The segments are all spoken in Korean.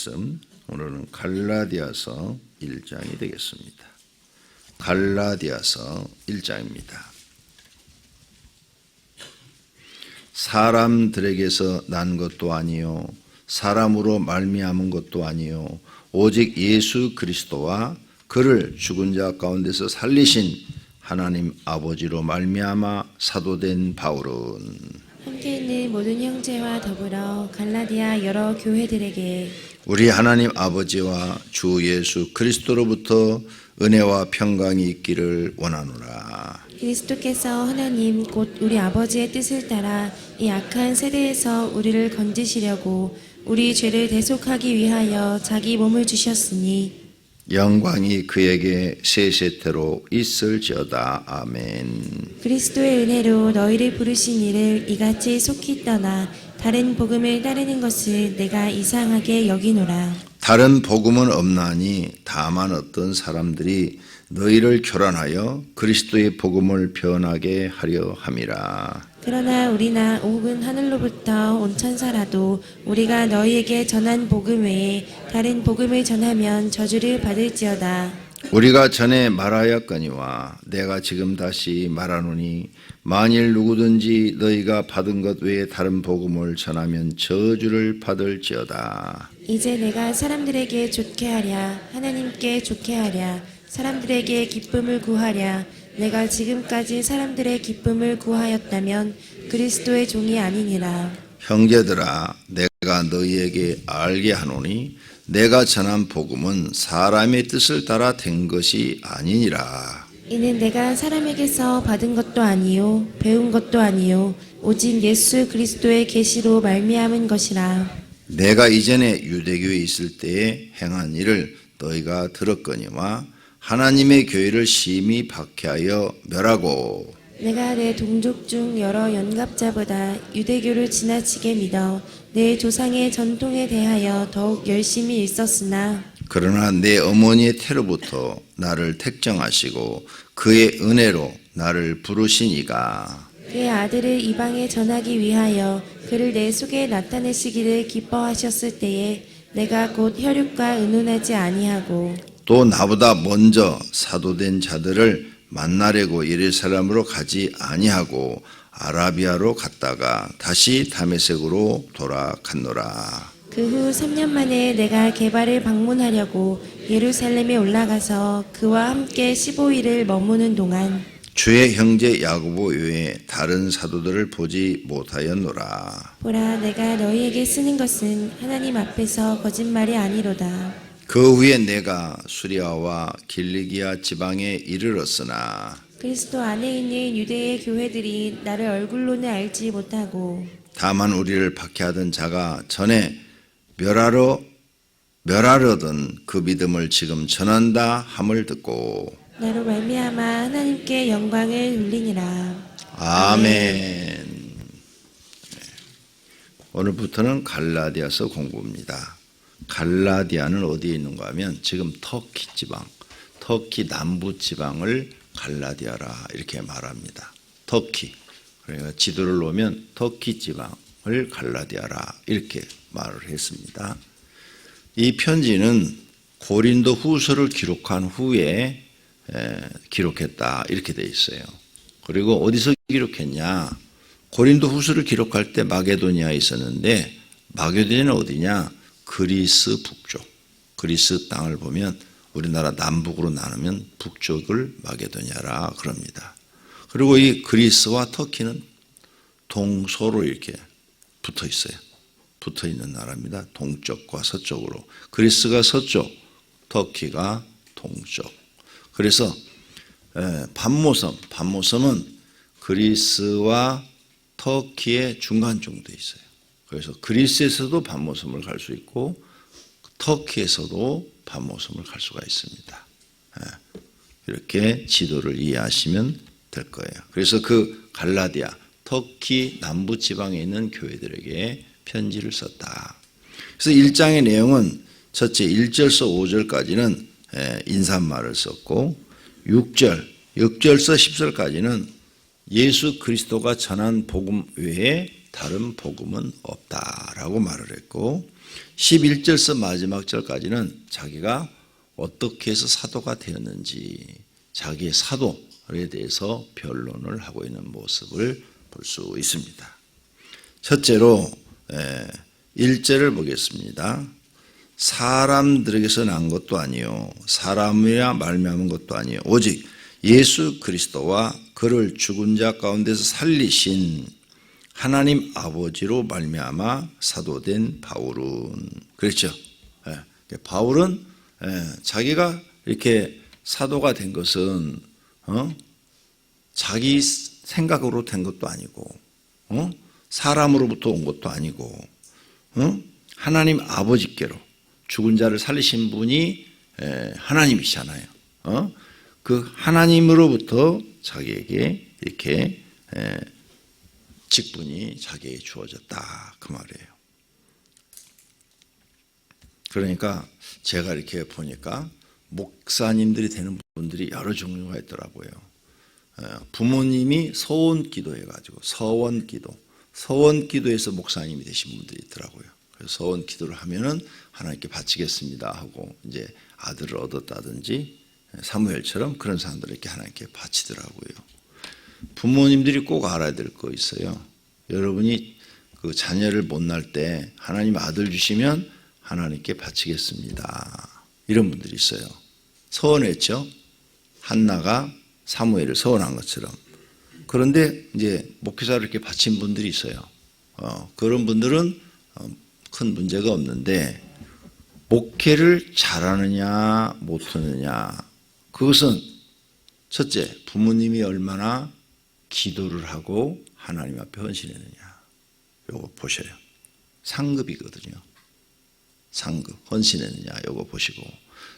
말씀, 오늘은 갈라디아서 1장이 되겠습니다. 갈라디아서 1장입니다. 사람들에게서 난 것도 아니요 사람으로 말미암은 것도 아니요 오직 예수 그리스도와 그를 죽은 자 가운데서 살리신 하나님 아버지로 말미암아 사도된 바울은 함께 있는 모든 형제와 더불어 갈라디아 여러 교회들에게 우리 하나님 아버지와 주 예수 그리스도로부터 은혜와 평강이 있기를 원하노라. 그리스도께서 하나님 곧 우리 아버지의 뜻을 따라 이 악한 세대에서 우리를 건지시려고 우리 죄를 대속하기 위하여 자기 몸을 주셨으니 영광이 그에게 세세태로 있을지어다. 아멘. 그리스도의 은혜로 너희를 부르신 이를 이같이 속히 떠나 다른 복음을 따르는 것을 내가 이상하게 여기노라. 다른 복음은 없나니 다만 어떤 사람들이 너희를 교란하여 그리스도의 복음을 변하게 하려 함이라. 그러나 우리나 혹은 하늘로부터 온 천사라도 우리가 너희에게 전한 복음 외에 다른 복음을 전하면 저주를 받을지어다. 우리가 전에 말하였거니와 내가 지금 다시 말하노니 만일 누구든지 너희가 받은 것 외에 다른 복음을 전하면 저주를 받을지어다. 이제 내가 사람들에게 좋게 하랴 하나님께 좋게 하랴 사람들에게 기쁨을 구하랴 내가 지금까지 사람들의 기쁨을 구하였다면 그리스도의 종이 아니니라. 형제들아 내가 너희에게 알게 하노니 내가 전한 복음은 사람의 뜻을 따라 된 것이 아니니라. 이는 내가 사람에게서 받은 것도 아니요 배운 것도 아니요 오직 예수 그리스도의 계시로 말미암은 것이라. 내가 이전에 유대교에 있을 때에 행한 일을 너희가 들었거니와 하나님의 교회를 심히 박해하여 멸하고 내가 내 동족 중 여러 연갑자보다 유대교를 지나치게 믿어 내 조상의 전통에 대하여 더욱 열심히 일썼으나 그러나 내 어머니의 태로부터 나를 택정하시고 그의 은혜로 나를 부르신 이가 그의 아들을 이방에 전하기 위하여 그를 내 속에 나타내시기를 기뻐하셨을 때에 내가 곧 혈육과 의논하지 아니하고 또 나보다 먼저 사도된 자들을 만나려고 예루살렘으로 가지 아니하고 아라비아로 갔다가 다시 다메섹으로 돌아갔노라. 그 후 3년 만에 내가 게바를 방문하려고 예루살렘에 올라가서 그와 함께 15일을 머무는 동안 주의 형제 야고보 외에 다른 사도들을 보지 못하였노라. 보라 내가 너희에게 쓰는 것은 하나님 앞에서 거짓말이 아니로다. 그 후에 내가 수리아와 길리기아 지방에 이르렀으나 그리스도 안에 있는 유대의 교회들이 나를 얼굴로는 알지 못하고 다만 우리를 박해하던 자가 전에 멸하려던 그 믿음을 지금 전한다 함을 듣고 나로 말미암아 하나님께 영광을 돌리니라. 아멘. 오늘부터는 갈라디아서 공부입니다. 갈라디아는 어디에 있는가 하면 지금 터키 지방, 터키 남부 지방을 갈라디아라 이렇게 말합니다. 터키. 그러니까 지도를 놓으면 터키 지방을 갈라디아라 이렇게 말을 했습니다. 이 편지는 고린도 후서를 기록한 후에 기록했다 이렇게 돼 있어요. 그리고 어디서 기록했냐? 고린도 후서를 기록할 때 마게도니아에 있었는데 마게도니아는 어디냐? 그리스 북쪽. 그리스 땅을 보면 우리나라 남북으로 나누면 북쪽을 마게도니아라 그럽니다. 그리고 이 그리스와 터키는 동서로 이렇게 붙어 있어요. 붙어 있는 나라입니다. 동쪽과 서쪽으로. 그리스가 서쪽, 터키가 동쪽. 그래서 반모섬은 그리스와 터키의 중간 정도에 있어요. 그래서 그리스에서도 반모섬을 갈 수 있고 터키에서도 반모섬을 갈 수가 있습니다. 이렇게 지도를 이해하시면 될 거예요. 그래서 그 갈라디아, 터키 남부 지방에 있는 교회들에게 편지를 썼다. 그래서 1장의 내용은 첫째 1절서 5절까지는 인사말을 썼고 6절서 10절까지는 예수 그리스도가 전한 복음 외에 다른 복음은 없다라고 말을 했고 11절서 마지막 절까지는 자기가 어떻게 해서 사도가 되었는지 자기의 사도에 대해서 변론을 하고 있는 모습을 볼 수 있습니다. 첫째로 1절을 보겠습니다. 사람들에게서 난 것도 아니요 사람이라 말미암은 것도 아니요 오직 예수 그리스도와 그를 죽은 자 가운데서 살리신 하나님 아버지로 말미암아 사도된 바울은 그랬죠. 바울은 자기가 이렇게 사도가 된 것은 자기 생각으로 된 것도 아니고 사람으로부터 온 것도 아니고 하나님 아버지께로 죽은 자를 살리신 분이 하나님이시잖아요. 그 하나님으로부터 자기에게 이렇게 직분이 자기에게 주어졌다 그 말이에요. 그러니까 제가 이렇게 보니까 목사님들이 되는 분들이 여러 종류가 있더라고요. 부모님이 서원 기도해가지고 서원 기도에서 목사님이 되신 분들이 있더라고요. 그래서 서원 기도를 하면은 하나님께 바치겠습니다 하고 이제 아들을 얻었다든지 사무엘처럼 그런 사람들을 이렇게 하나님께 바치더라고요. 부모님들이 꼭 알아야 될 거 있어요. 여러분이 그 자녀를 못 낳을 때 하나님 아들 주시면 하나님께 바치겠습니다. 이런 분들이 있어요. 서원했죠. 한나가 사무엘을 서원한 것처럼. 그런데 이제 목회자를 이렇게 바친 분들이 있어요. 그런 분들은 큰 문제가 없는데 목회를 잘하느냐 못하느냐 그것은 첫째 부모님이 얼마나 기도를 하고 하나님 앞에 헌신했느냐 요거 보셔요. 상급이거든요. 상급 헌신했느냐 요거 보시고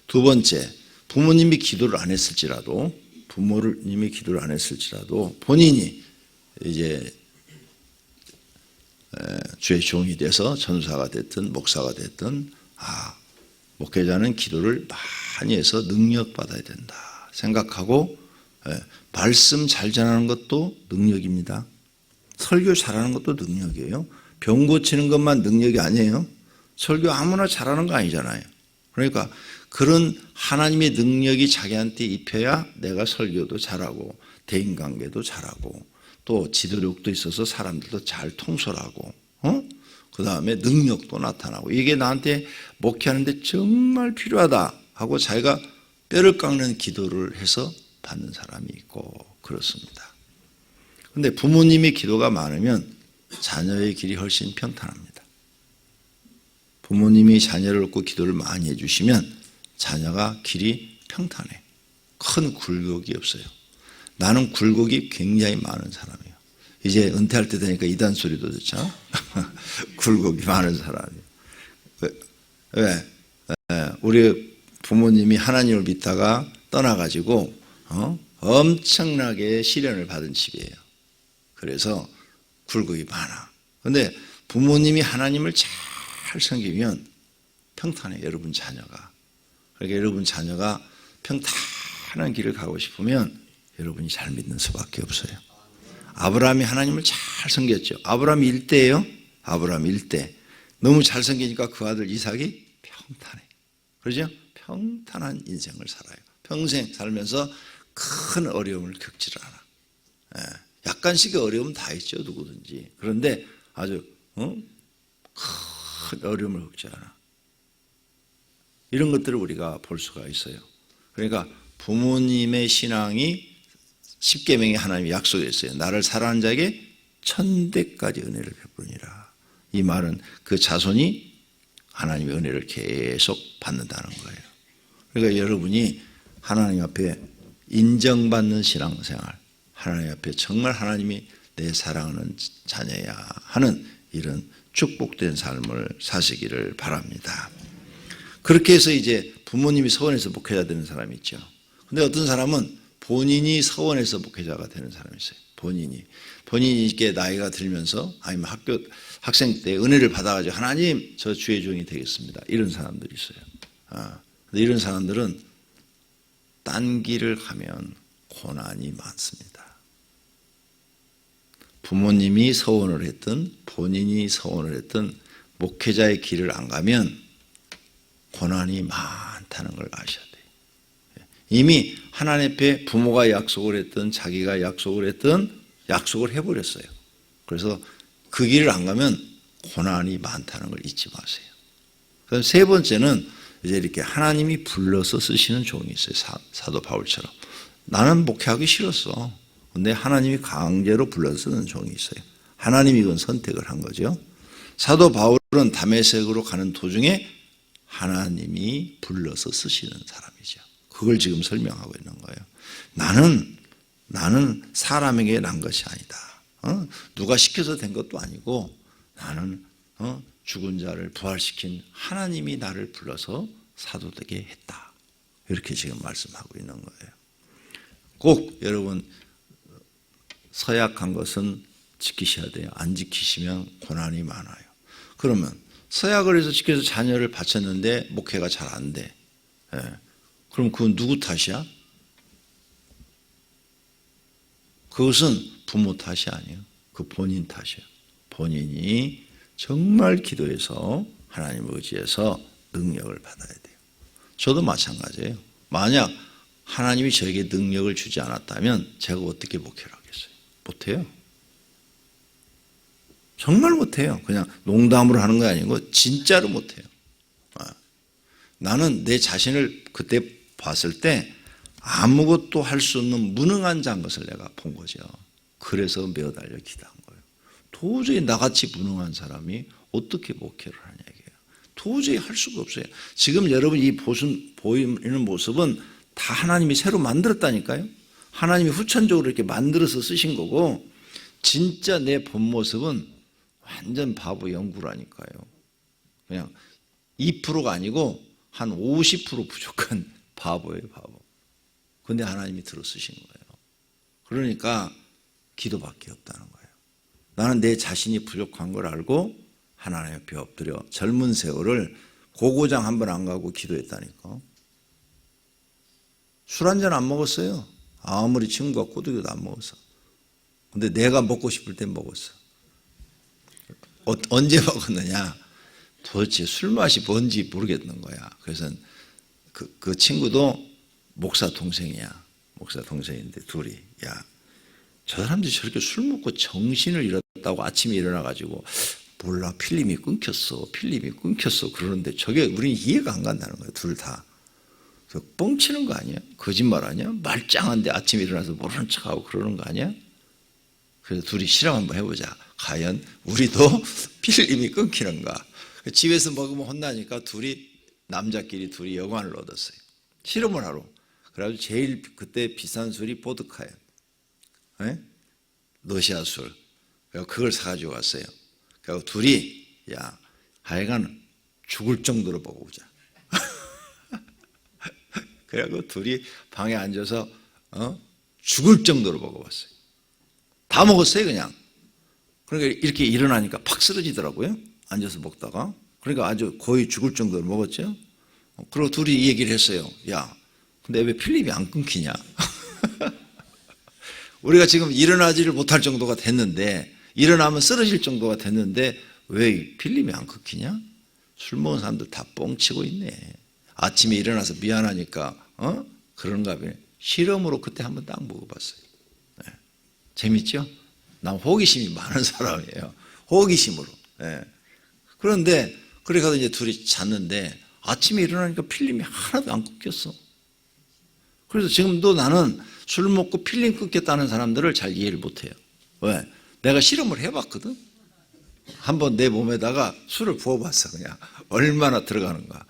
두 번째 부모님이 기도를 안 했을지라도 본인이 이제 주의 종이 돼서 전사가 됐든 목사가 됐든 목회자는 기도를 많이 해서 능력받아야 된다 생각하고 말씀 잘 전하는 것도 능력입니다. 설교 잘하는 것도 능력이에요. 병 고치는 것만 능력이 아니에요. 설교 아무나 잘하는 거 아니잖아요. 그러니까 그런 하나님의 능력이 자기한테 입혀야 내가 설교도 잘하고 대인관계도 잘하고 또 지도력도 있어서 사람들도 잘 통솔하고 그 다음에 능력도 나타나고 이게 나한테 목회하는데 정말 필요하다 하고 자기가 뼈를 깎는 기도를 해서 받는 사람이 있고 그렇습니다. 그런데 부모님의 기도가 많으면 자녀의 길이 훨씬 평탄합니다. 부모님이 자녀를 얻고 기도를 많이 해주시면 자녀가 길이 평탄해. 큰 굴곡이 없어요. 나는 굴곡이 굉장히 많은 사람이에요. 이제 은퇴할 때 되니까 이단 소리도 듣죠. 굴곡이 많은 사람이에요. 왜? 우리 부모님이 하나님을 믿다가 떠나가지고 엄청나게 시련을 받은 집이에요. 그래서 굴곡이 많아. 그런데 부모님이 하나님을 잘 섬기면 평탄해. 여러분 자녀가. 그러니까 여러분 자녀가 평탄한 길을 가고 싶으면 여러분이 잘 믿는 수밖에 없어요. 아브라함이 하나님을 잘 섬겼죠. 아브라함이 일대예요. 아브라함 일대. 너무 잘 섬기니까 그 아들 이삭이 평탄해. 그러죠? 평탄한 인생을 살아요. 평생 살면서 큰 어려움을 겪지를 않아. 약간씩의 어려움 다 있죠. 누구든지. 그런데 아주 큰 어려움을 겪지 않아. 이런 것들을 우리가 볼 수가 있어요. 그러니까 부모님의 신앙이 십계명에 하나님이 약속했어요. 나를 사랑하는 자에게 1000배까지 은혜를 베푸니라. 이 말은 그 자손이 하나님의 은혜를 계속 받는다는 거예요. 그러니까 여러분이 하나님 앞에 인정받는 신앙생활, 하나님 앞에 정말 하나님이 내 사랑하는 자녀야 하는 이런 축복된 삶을 사시기를 바랍니다. 그렇게 해서 이제 부모님이 서원해서 목회자 되는 사람이 있죠. 근데 어떤 사람은 본인이 서원해서 목회자가 되는 사람이 있어요. 본인이 이렇게 나이가 들면서 아니면 학생 때 은혜를 받아가지고 하나님 저 주의 종이 되겠습니다. 이런 사람들이 있어요. 근데 이런 사람들은 딴 길을 가면 고난이 많습니다. 부모님이 서원을 했든 본인이 서원을 했든 목회자의 길을 안 가면 고난이 많다는 걸 아셔야 돼요. 이미 하나님 앞에 부모가 약속을 했던 자기가 약속을 했던 약속을 해버렸어요. 그래서 그 길을 안 가면 고난이 많다는 걸 잊지 마세요. 그래서 세 번째는 이제 이렇게 하나님이 불러서 쓰시는 종이 있어요. 사도 바울처럼. 나는 목회하기 싫었어. 근데 하나님이 강제로 불러서 쓰는 종이 있어요. 하나님이 그건 선택을 한 거죠. 사도 바울은 다메섹으로 가는 도중에 하나님이 불러서 쓰시는 사람이죠. 그걸 지금 설명하고 있는 거예요. 나는 사람에게 난 것이 아니다. 누가 시켜서 된 것도 아니고 나는 죽은 자를 부활시킨 하나님이 나를 불러서 사도 되게 했다. 이렇게 지금 말씀하고 있는 거예요. 꼭 여러분 서약한 것은 지키셔야 돼요. 안 지키시면 고난이 많아요. 그러면 서약을 해서 지켜서 자녀를 바쳤는데 목회가 잘 안 돼. 그럼 그건 누구 탓이야? 그것은 부모 탓이 아니에요. 그 본인 탓이에요. 본인이 정말 기도해서 하나님 의지해서 능력을 받아야 돼요. 저도 마찬가지예요. 만약 하나님이 저에게 능력을 주지 않았다면 제가 어떻게 목회를 하겠어요? 못해요. 정말 못해요. 그냥 농담으로 하는 거 아니고 진짜로 못해요. 나는 내 자신을 그때 봤을 때 아무것도 할 수 없는 무능한 자인 것을 내가 본 거죠. 그래서 매어달려 기도한 거예요. 도저히 나같이 무능한 사람이 어떻게 목회를 하냐 이게요. 도저히 할 수가 없어요. 지금 여러분 이 보이는 모습은 다 하나님이 새로 만들었다니까요. 하나님이 후천적으로 이렇게 만들어서 쓰신 거고 진짜 내 본 모습은 완전 바보 연구라니까요. 그냥 2%가 아니고 한 50% 부족한 바보예요, 바보. 근데 하나님이 들어 쓰신 거예요. 그러니까 기도밖에 없다는 거예요. 나는 내 자신이 부족한 걸 알고 하나님 앞에 엎드려 젊은 세월을 고고장 한 번 안 가고 기도했다니까. 술 한 잔 안 먹었어요. 아무리 친구가 꼬드겨도 안 먹었어. 근데 내가 먹고 싶을 땐 먹었어. 언제 먹었느냐? 도대체 술 맛이 뭔지 모르겠는 거야. 그래서 그 친구도 목사 동생이야. 목사 동생인데 둘이 야, 저 사람들이 저렇게 술 먹고 정신을 잃었다고 아침에 일어나가지고 몰라 필름이 끊겼어 그러는데 저게 우리는 이해가 안 간다는 거야. 둘 다. 뻥치는 거 아니야? 거짓말 아니야? 말짱한데 아침에 일어나서 모르는 척하고 그러는 거 아니야? 그래서 둘이 실험 한번 해보자. 과연 우리도 필름이 끊기는가? 집에서 먹으면 혼나니까 남자끼리 둘이 여관을 얻었어요. 실험을 하러. 그래가지고 제일 그때 비싼 술이 보드카예요. 러시아 술. 그래서 그걸 사가지고 왔어요. 그래서 둘이 야 하여간 죽을 정도로 먹어보자. 그래갖고 둘이 방에 앉아서 죽을 정도로 먹어봤어요. 다 먹었어요 그냥. 그러니까 이렇게 일어나니까 팍 쓰러지더라고요. 앉아서 먹다가. 그러니까 아주 거의 죽을 정도로 먹었죠. 그리고 둘이 이 얘기를 했어요. 야, 근데 왜 필름이 안 끊기냐? 우리가 지금 일어나지를 못할 정도가 됐는데 일어나면 쓰러질 정도가 됐는데 왜 필름이 안 끊기냐? 술 먹은 사람들 다 뻥치고 있네. 아침에 일어나서 미안하니까 그런가 봐요. 실험으로 그때 한번 딱 먹어봤어요. 네. 재밌죠? 난 호기심이 많은 사람이에요. 호기심으로. 네. 그런데 그래서 이제 둘이 잤는데 아침에 일어나니까 필름이 하나도 안 끊겼어. 그래서 지금도 나는 술 먹고 필름 끊겼다는 사람들을 잘 이해를 못해요. 왜? 내가 실험을 해봤거든. 한번 내 몸에다가 술을 부어봤어. 그냥 얼마나 들어가는가.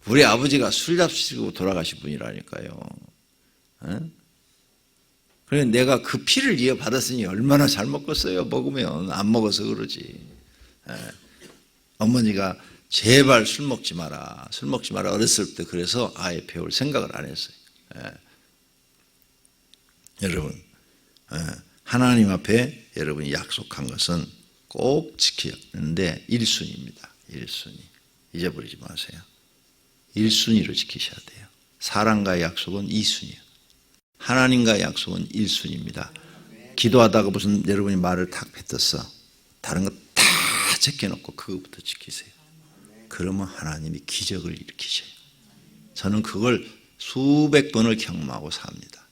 우리 아버지가 술 잡수시고 돌아가신 분이라니까요. 그래서 내가 그 피를 이어받았으니 얼마나 잘 먹겠어요. 먹으면 안 먹어서 그러지. 어머니가 제발 술 먹지 마라. 술 먹지 마라. 어렸을 때 그래서 아예 배울 생각을 안 했어요. 여러분 하나님 앞에 여러분이 약속한 것은 꼭 지켜야 하는데 1순위입니다. 1순위. 잊어버리지 마세요. 1순위로 지키셔야 돼요. 사람과의 약속은 2순위예요. 하나님과의 약속은 1순위입니다. 기도하다가 무슨 여러분이 말을 탁 뱉었어. 다른 거 다 제껴놓고 그것부터 지키세요. 그러면 하나님이 기적을 일으키셔요. 저는 그걸 수백 번을 경험하고 삽니다.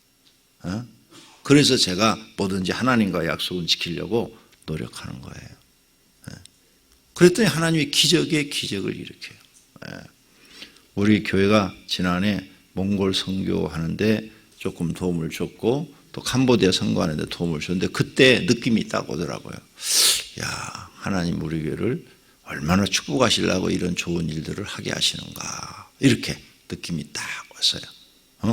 그래서 제가 뭐든지 하나님과 약속은 지키려고 노력하는 거예요. 그랬더니 하나님이 기적의 기적을 일으켜요. 우리 교회가 지난해 몽골 선교하는데 조금 도움을 줬고 또 캄보디아 선교하는데 도움을 줬는데 그때 느낌이 딱 오더라고요. 야, 하나님 우리 교회를 얼마나 축복하시려고 이런 좋은 일들을 하게 하시는가, 이렇게 느낌이 딱 왔어요.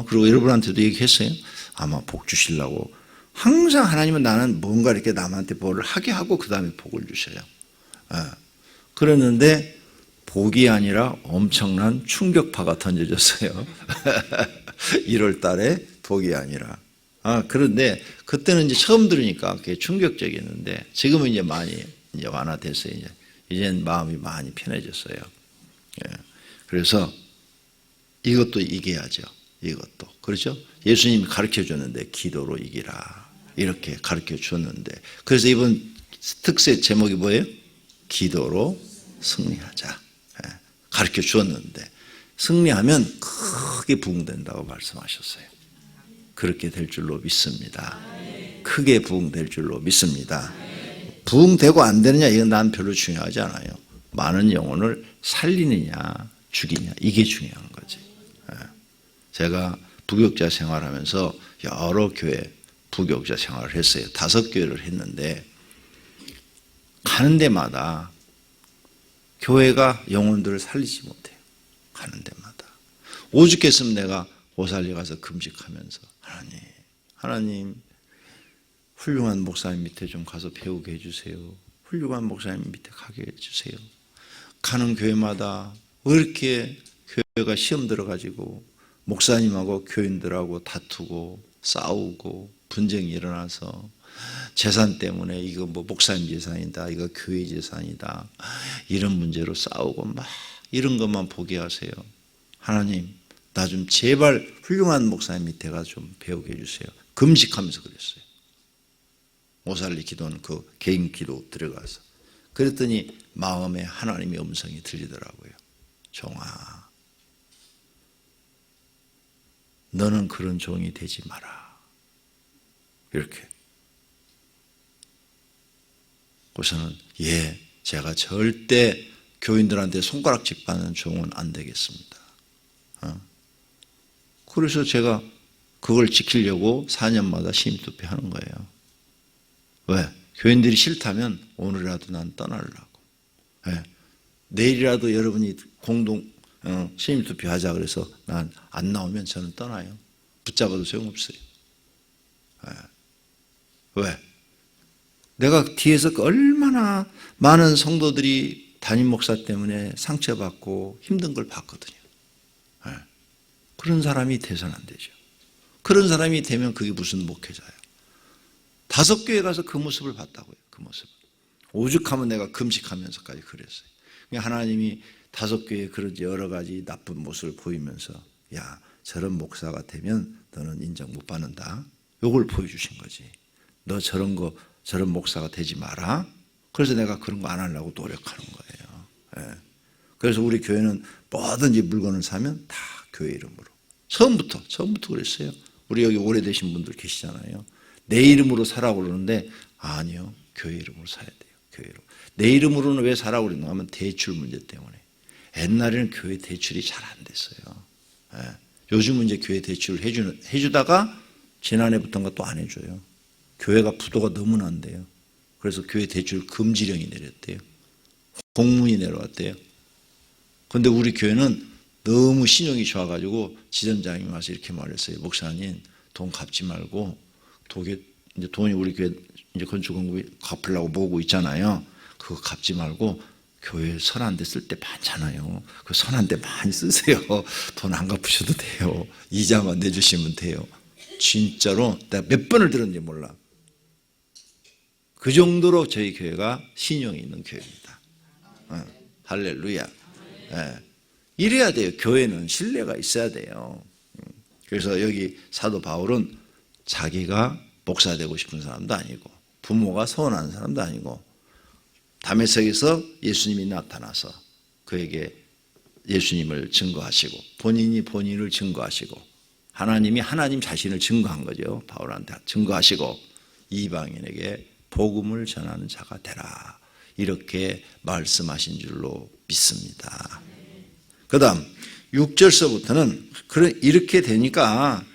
그리고 여러분한테도 얘기했어요. 아마 복 주시려고. 항상 하나님은 나는 뭔가 이렇게 남한테 복을 하게 하고 그 다음에 복을 주셔요. 그랬는데 복이 아니라 엄청난 충격파가 던져졌어요. 1월 달에 복이 아니라. 그런데 그때는 이제 처음 들으니까 그게 충격적이었는데 지금은 이제 많이 이제 완화됐어요. 이제는 마음이 많이 편해졌어요. 그래서 이것도 이겨야죠. 이것도. 그렇죠? 예수님이 가르쳐 줬는데 기도로 이기라. 이렇게 가르쳐 줬는데. 그래서 이번 특세 제목이 뭐예요? 기도로 승리하자. 가르쳐 주었는데 승리하면 크게 부흥된다고 말씀하셨어요. 그렇게 될 줄로 믿습니다. 크게 부흥될 줄로 믿습니다. 부흥되고 안 되느냐 이건 난 별로 중요하지 않아요. 많은 영혼을 살리느냐 죽이냐 이게 중요한 거지. 제가 부교육자 생활하면서 여러 교회 부교육자 생활을 했어요. 5교회를 했는데 가는 데마다 교회가 영혼들을 살리지 못해요. 가는 데마다. 오죽했으면 내가 오살리 가서 금식하면서 하나님 훌륭한 목사님 밑에 좀 가서 배우게 해주세요. 훌륭한 목사님 밑에 가게 해주세요. 가는 교회마다 왜 이렇게 교회가 시험 들어가지고 목사님하고 교인들하고 다투고 싸우고 분쟁이 일어나서 재산 때문에 이거 뭐 목사님 재산이다, 이거 교회 재산이다, 이런 문제로 싸우고 막 이런 것만 보게 하세요. 하나님, 나 좀 제발 훌륭한 목사님 밑에 가서 좀 배우게 해주세요. 금식하면서 그랬어요. 오살리 기도는 그 개인 기도 들어가서. 그랬더니 마음에 하나님의 음성이 들리더라고요. 종아, 너는 그런 종이 되지 마라. 이렇게. 그래서는 제가 절대 교인들한테 손가락질 받는 종은 안 되겠습니다. 그래서 제가 그걸 지키려고 4년마다 시민투표하는 거예요. 왜? 교인들이 싫다면 오늘이라도 난 떠나려고. 내일이라도 여러분이 공동 시민투표하자 그래서 난 안 나오면 저는 떠나요. 붙잡아도 소용없어요. 왜? 내가 뒤에서 얼마나 많은 성도들이 담임 목사 때문에 상처받고 힘든 걸 봤거든요. 그런 사람이 돼서는 안 되죠. 그런 사람이 되면 그게 무슨 목회자예요. 5교회 가서 그 모습을 봤다고요. 그 모습. 오죽하면 내가 금식하면서까지 그랬어요. 하나님이 5교회에 그런 여러 가지 나쁜 모습을 보이면서 야, 저런 목사가 되면 너는 인정 못 받는다. 요걸 보여주신 거지. 너 저런 목사가 되지 마라. 그래서 내가 그런 거 안 하려고 노력하는 거예요. 그래서 우리 교회는 뭐든지 물건을 사면 다 교회 이름으로. 처음부터 그랬어요. 우리 여기 오래되신 분들 계시잖아요. 내 이름으로 사라고 그러는데 아니요. 교회 이름으로 사야 돼요. 교회 이름. 내 이름으로는 왜 사라고 그러는가 하면 대출 문제 때문에. 옛날에는 교회 대출이 잘 안 됐어요. 요즘은 이제 교회 대출을 해주다가 지난해부터인가 또 안 해줘요. 교회가 부도가 너무 난대요. 그래서 교회 대출 금지령이 내렸대요. 공문이 내려왔대요. 그런데 우리 교회는 너무 신용이 좋아가지고 지점장님이 와서 이렇게 말했어요. 목사님, 돈 갚지 말고 이제 돈이 우리 교회 이제 건축공급이 갚으려고 모으고 있잖아요. 그거 갚지 말고 교회 선한데 쓸 때 많잖아요. 그 선한데 많이 쓰세요. 돈 안 갚으셔도 돼요. 이자만 내주시면 돼요. 진짜로 내가 몇 번을 들었는지 몰라. 그 정도로 저희 교회가 신용이 있는 교회입니다. 할렐루야. 이래야 돼요. 교회는 신뢰가 있어야 돼요. 그래서 여기 사도 바울은 자기가 목사 되고 싶은 사람도 아니고 부모가 서운한 사람도 아니고 다메섹에서 예수님이 나타나서 그에게 예수님을 증거하시고 본인이 본인을 증거하시고 하나님이 하나님 자신을 증거한 거죠. 바울한테 증거하시고 이방인에게 복음을 전하는 자가 되라. 이렇게 말씀하신 줄로 믿습니다. 그 다음 6절서부터는 이렇게 되니까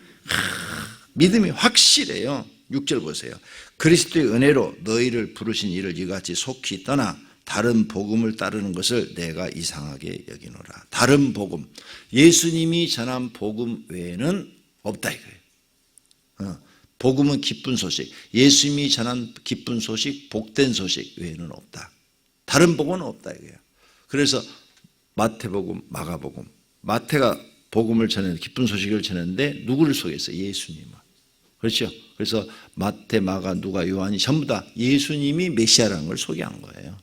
믿음이 확실해요. 6절 보세요. 그리스도의 은혜로 너희를 부르신 이를 이같이 속히 떠나 다른 복음을 따르는 것을 내가 이상하게 여기노라. 다른 복음, 예수님이 전한 복음 외에는 없다 이거예요. 복음은 기쁜 소식, 예수님이 전한 기쁜 소식, 복된 소식 외에는 없다. 다른 복음은 없다 이거예요. 그래서 마태복음, 마가복음, 마태가 복음을 전했는데 기쁜 소식을 전했는데 누구를 소개했어요? 예수님을. 그렇죠? 그래서 마태, 마가, 누가, 요한이 전부 다 예수님이 메시아라는 걸 소개한 거예요.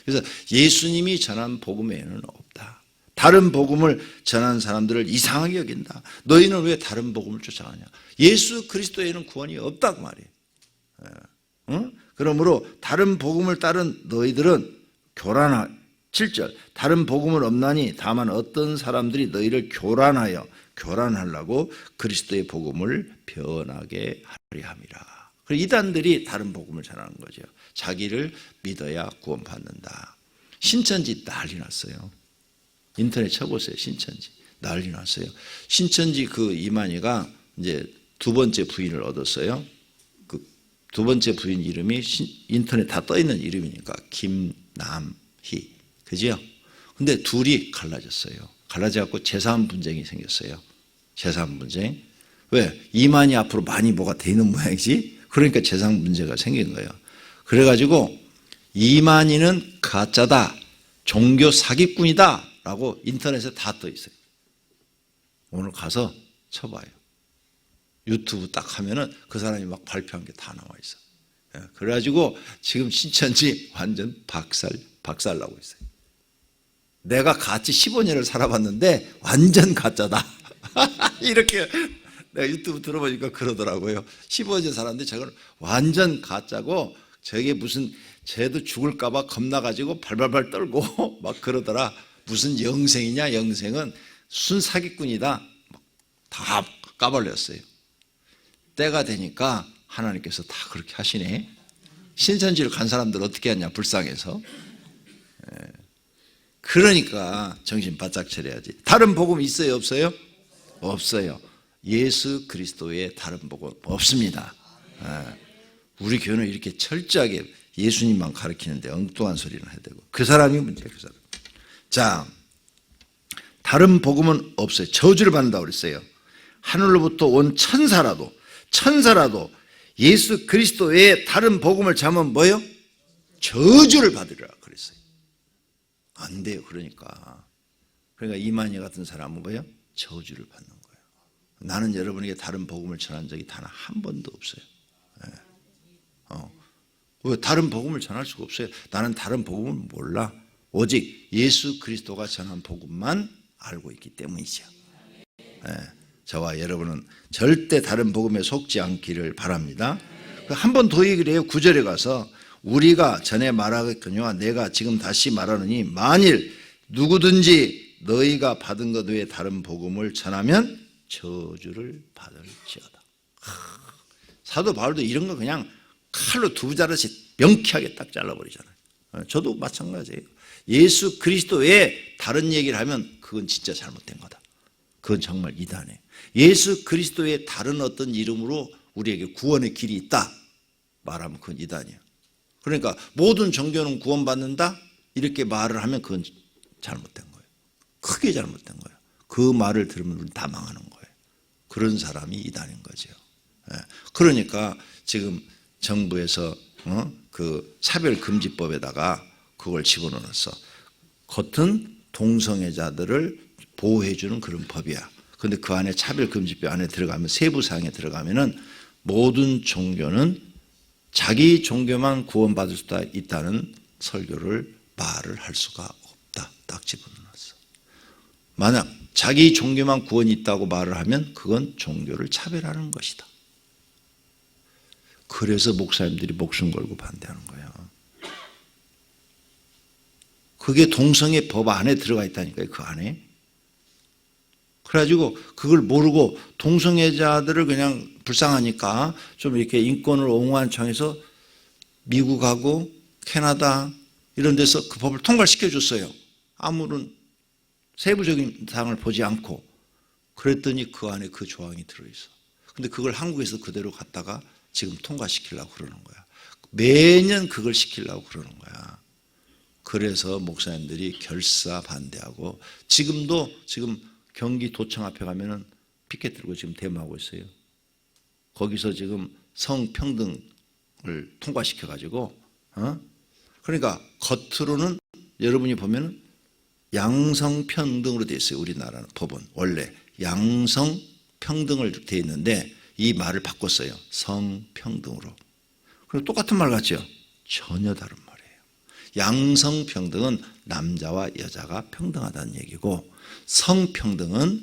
그래서 예수님이 전한 복음 외에는 없다. 다른 복음을 전하는 사람들을 이상하게 여긴다. 너희는 왜 다른 복음을 쫓아가냐? 예수 그리스도에는 구원이 없다고 말이에요. 그러므로 다른 복음을 따른 너희들은 교란하 7절 다른 복음은 없나니 다만 어떤 사람들이 너희를 교란하려고 그리스도의 복음을 변하게 하려 함이라. 이단들이 다른 복음을 전하는 거죠. 자기를 믿어야 구원받는다. 신천지 난리 났어요. 인터넷 쳐보세요. 신천지 난리 났어요. 신천지 그 이만희가 이제 두 번째 부인을 얻었어요. 그 두 번째 부인 이름이 인터넷 다 떠 있는 이름이니까 김남희, 그죠? 근데 둘이 갈라졌어요. 갈라져갖고 재산 분쟁이 생겼어요. 재산 분쟁. 왜? 이만희 앞으로 많이 뭐가 돼 있는 모양이지? 그러니까 재산 문제가 생긴 거예요. 그래가지고 이만희는 가짜다, 종교 사기꾼이다 라고 인터넷에 다 떠 있어요. 오늘 가서 쳐봐요. 유튜브 딱 하면은 그 사람이 막 발표한 게 다 나와 있어. 그래가지고 지금 신천지 완전 박살 나고 있어요. 내가 같이 15년을 살아봤는데 완전 가짜다. 이렇게 내가 유튜브 들어보니까 그러더라고요. 15년 살았는데 저건 완전 가짜고 저게 무슨 쟤도 죽을까봐 겁나가지고 발발발 떨고 막 그러더라. 무슨 영생이냐, 영생은 순 사기꾼이다. 다 까발렸어요. 때가 되니까 하나님께서 다 그렇게 하시네. 신천지를 간 사람들 어떻게 하냐, 불쌍해서. 그러니까 정신 바짝 차려야지. 다른 복음 있어요, 없어요? 없어요. 예수 그리스도의 다른 복음 없습니다. 우리 교회는 이렇게 철저하게 예수님만 가르치는데 엉뚱한 소리는 해야 되고 그 사람이 문제예요. 그 사람. 자, 다른 복음은 없어요. 저주를 받는다고 그랬어요. 하늘로부터 온 천사라도 예수 그리스도의 다른 복음을 자면 뭐예요? 저주를 받으리라 그랬어요. 안 돼요. 그러니까 이만희 같은 사람은 뭐예요? 저주를 받는 거예요. 나는 여러분에게 다른 복음을 전한 적이 단 한 번도 없어요. 왜 다른 복음을 전할 수가 없어요? 나는 다른 복음을 몰라. 오직 예수 그리스도가 전한 복음만 알고 있기 때문이죠. 저와 여러분은 절대 다른 복음에 속지 않기를 바랍니다. 한 번 더 얘기를 해요. 9절에 가서 우리가 전에 말하겠거니와 내가 지금 다시 말하느니 만일 누구든지 너희가 받은 것 외에 다른 복음을 전하면 저주를 받을지어다. 사도 바울도 이런 거 그냥 칼로 두 자르씩 명쾌하게 딱 잘라버리잖아요. 저도 마찬가지예요. 예수 그리스도 외에 다른 얘기를 하면 그건 진짜 잘못된 거다. 그건 정말 이단이에요. 예수 그리스도의 다른 어떤 이름으로 우리에게 구원의 길이 있다 말하면 그건 이단이에요. 그러니까 모든 종교는 구원받는다 이렇게 말을 하면 그건 잘못된 거예요. 크게 잘못된 거예요. 그 말을 들으면 우리는 다 망하는 거예요. 그런 사람이 이단인 거죠. 그러니까 지금 정부에서 그 차별금지법에다가 그걸 집어넣었어. 겉은 동성애자들을 보호해주는 그런 법이야. 그런데 그 안에 차별금지법 안에 들어가면 세부 사항에 들어가면은 모든 종교는 자기 종교만 구원받을 수 있다는 설교를 말을 할 수가 없다. 딱 집어넣었어. 만약 자기 종교만 구원이 있다고 말을 하면 그건 종교를 차별하는 것이다. 그래서 목사님들이 목숨 걸고 반대하는 거예요. 그게 동성애 법 안에 들어가 있다니까요. 그 안에. 그래가지고 그걸 모르고 동성애자들을 그냥 불쌍하니까 좀 이렇게 인권을 옹호한 청에서 미국하고 캐나다 이런 데서 그 법을 통과시켜 줬어요. 아무런 세부적인 사항을 보지 않고. 그랬더니 그 안에 그 조항이 들어있어. 근데 그걸 한국에서 그대로 갖다가 지금 통과시키려고 그러는 거야. 매년 그걸 시키려고 그러는 거야. 그래서 목사님들이 결사 반대하고 지금도 지금 경기도청 앞에 가면은 피켓 들고 지금 데모하고 있어요. 거기서 지금 성평등을 통과시켜가지고, 그러니까 겉으로는 여러분이 보면은 양성평등으로 되어 있어요. 우리나라는 법은 원래 양성평등을 되어 있는데 이 말을 바꿨어요. 성평등으로. 그럼 똑같은 말 같죠? 전혀 다른 말이에요. 양성평등은 남자와 여자가 평등하다는 얘기고, 성평등은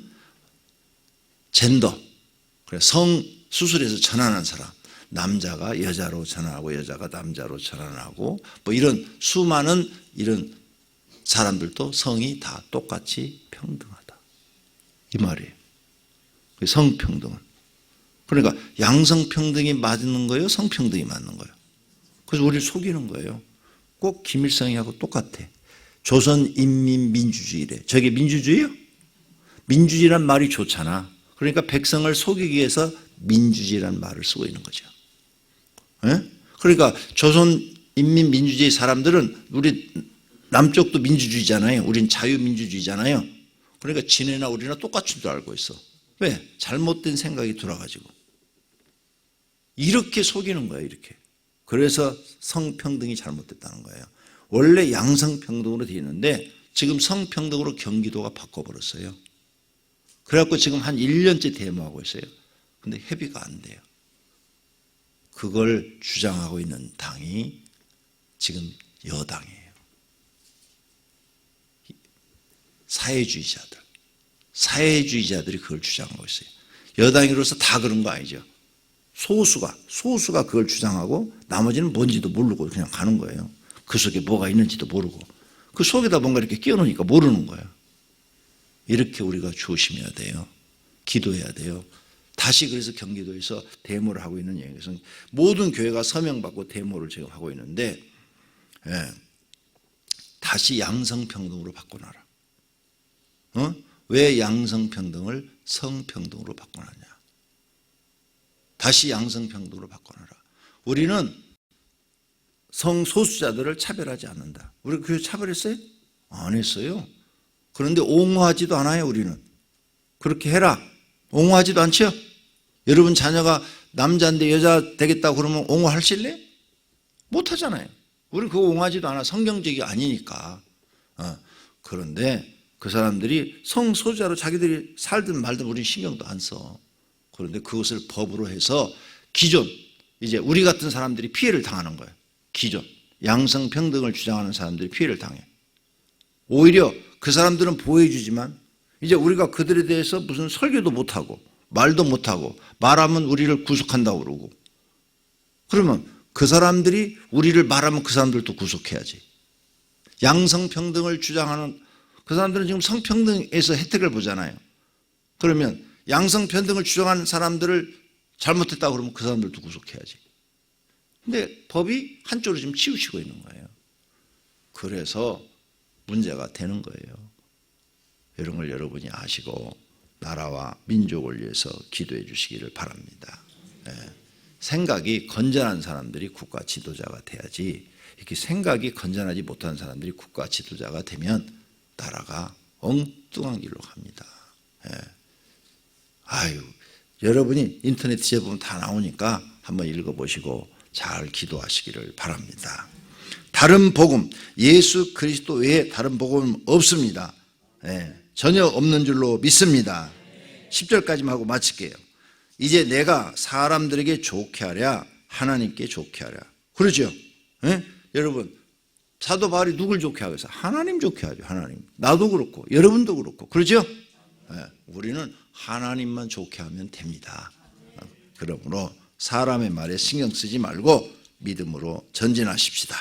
젠더, 성수술에서 전환한 사람, 남자가 여자로 전환하고 여자가 남자로 전환하고 뭐 이런 수많은 이런 사람들도 성이 다 똑같이 평등하다. 이 말이에요. 성평등은. 그러니까 양성평등이 맞는 거예요? 성평등이 맞는 거예요? 그래서 우리를 속이는 거예요. 꼭 김일성이하고 똑같아. 조선인민민주주의래. 저게 민주주의요? 민주주의란 말이 좋잖아. 그러니까 백성을 속이기 위해서 민주주의란 말을 쓰고 있는 거죠. 그러니까 조선인민민주주의 사람들은 우리 남쪽도 민주주의잖아요. 우린 자유민주주의잖아요. 그러니까 지네나 우리나 똑같은 줄 알고 있어. 왜? 잘못된 생각이 들어가지고. 이렇게 속이는 거예요. 이렇게. 그래서 성평등이 잘못됐다는 거예요. 원래 양성평등으로 되어 있는데 지금 성평등으로 경기도가 바꿔버렸어요. 그래갖고 지금 한 1년째 데모하고 있어요. 근데 협의가 안 돼요. 그걸 주장하고 있는 당이 지금 여당이에요. 사회주의자들이 그걸 주장하고 있어요. 여당으로서 다 그런 거 아니죠. 소수가 그걸 주장하고 나머지는 뭔지도 모르고 그냥 가는 거예요. 그 속에 뭐가 있는지도 모르고 그 속에다 뭔가 이렇게 끼워놓으니까 모르는 거예요. 이렇게 우리가 조심해야 돼요. 기도해야 돼요. 다시 그래서 경기도에서 데모를 하고 있는 얘기에서 모든 교회가 서명받고 데모를 지금 하고 있는데, 다시 양성평등으로 바꿔놔라. 왜 양성평등을 성평등으로 바꿔놨냐? 다시 양성평등으로 바꿔놔라. 우리는 성소수자들을 차별하지 않는다. 우리 교회 차별했어요? 안 했어요. 그런데 옹호하지도 않아요. 우리는. 그렇게 해라. 옹호하지도 않죠? 여러분 자녀가 남자인데 여자 되겠다고 그러면 옹호하실래요? 못하잖아요. 우리는 그거 옹호하지도 않아. 성경적이 아니니까. 그런데 그 사람들이 성소수자로 자기들이 살든 말든 우리는 신경도 안 써. 그런데 그것을 법으로 해서 기존 이제 우리 같은 사람들이 피해를 당하는 거예요. 기존 양성평등을 주장하는 사람들이 피해를 당해. 오히려 그 사람들은 보호해주지만 이제 우리가 그들에 대해서 무슨 설교도 못하고 말도 못하고 말하면 우리를 구속한다고 그러고, 그러면 그 사람들이 우리를 말하면 그 사람들도 구속해야지. 양성평등을 주장하는 그 사람들은 지금 성평등에서 혜택을 보잖아요. 그러면 양성평등을 주장하는 사람들을 잘못했다고 그러면 그 사람들도 구속해야지. 근데 법이 한쪽으로 지금 치우치고 있는 거예요. 그래서 문제가 되는 거예요. 이런 걸 여러분이 아시고 나라와 민족을 위해서 기도해 주시기를 바랍니다. 생각이 건전한 사람들이 국가 지도자가 돼야지, 이렇게 생각이 건전하지 못한 사람들이 국가 지도자가 되면 나라가 엉뚱한 길로 갑니다. 여러분이 인터넷 뒤져보면 다 나오니까 한번 읽어보시고 잘 기도하시기를 바랍니다. 다른 복음, 예수 그리스도 외에 다른 복음은 없습니다. 전혀 없는 줄로 믿습니다. 10절까지만 하고 마칠게요. 이제 내가 사람들에게 좋게 하랴 하나님께 좋게 하랴. 그러죠? 여러분 사도 바울이 누굴 좋게 하겠어요? 하나님 좋게 하죠. 하나님. 나도 그렇고 여러분도 그렇고 그러죠? 우리는 하나님만 좋게 하면 됩니다. 그러므로 사람의 말에 신경 쓰지 말고 믿음으로 전진하십시다.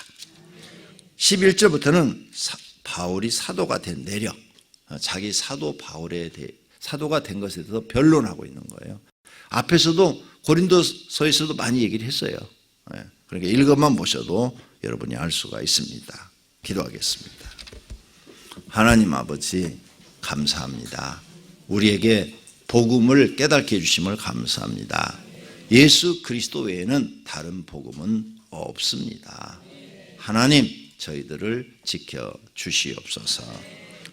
11절부터는 바울이 사도가 된 내력, 자기 사도 바울에 대해 사도가 된 것에 대해서 변론하고 있는 거예요. 앞에서도 고린도서에서도 많이 얘기를 했어요. 그러니까 읽어만 보셔도 여러분이 알 수가 있습니다. 기도하겠습니다. 하나님 아버지 감사합니다. 우리에게 복음을 깨닫게 해주심을 감사합니다. 예수 그리스도 외에는 다른 복음은 없습니다. 하나님 저희들을 지켜주시옵소서.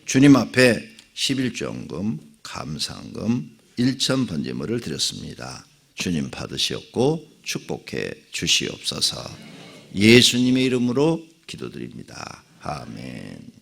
주님 앞에 11조원금, 감사헌금, 1천 번제물을 드렸습니다. 주님 받으시옵고 축복해 주시옵소서. 예수님의 이름으로 기도드립니다. 아멘.